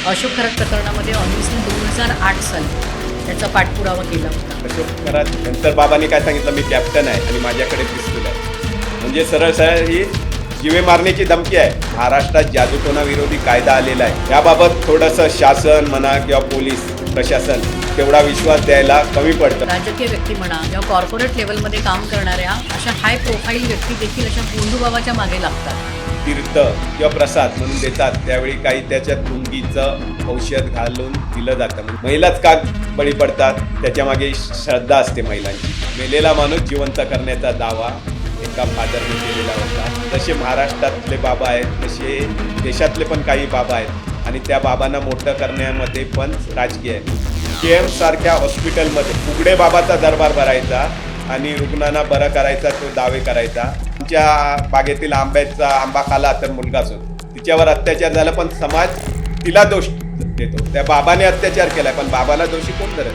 अशोक खरात प्रकरणामध्ये ऑब्व्हियसली 2008 साली त्याचा पाठपुरावा केला होता. अशोक खरात नंतर बाबांनी काय सांगितलं, मी कॅप्टन आहे आणि माझ्याकडे पिस्तूल आहे. म्हणजे सरळ सरळ ही जीवे मारण्याची धमकी आहे. महाराष्ट्रात जादूटोणा विरोधी कायदा आलेला आहे. याबाबत थोडंसं शासन म्हणा किंवा पोलीस प्रशासन तेवढा विश्वास द्यायला कमी पडतं. राजकीय व्यक्ती म्हणा किंवा कॉर्पोरेट लेवलमध्ये काम करणाऱ्या अशा हाय प्रोफाईल व्यक्ती देखील अशा गोंधूबाबाच्या मागे लागतात. तीर्थ किंवा प्रसाद म्हणून देतात, त्यावेळी काही त्याच्यात गुंगीचं औषध घालून दिलं जातं. महिलाच का बळी पडतात, त्याच्यामागे श्रद्धा असते महिलांची. मेलेला माणूस जिवंत करण्याचा दावा एका फादरने केलेला होता. तसे महाराष्ट्रातले बाबा आहेत, तसे देशातले पण काही बाबा आहेत आणि त्या बाबांना मोठं करण्यामध्ये पण राजकीय आहे. KM सारख्या हॉस्पिटलमध्ये उघडे बाबाचा दरबार भरायचा आणि रुग्णांना बरं करायचा, तो दावे करायचा. आमच्या बागेतील आंबा खाला तर मुलगा असो, तिच्यावर अत्याचार झाला पण समाज तिला दोष देतो. त्या बाबाने अत्याचार केला पण बाबाला दोषी कोण धरत?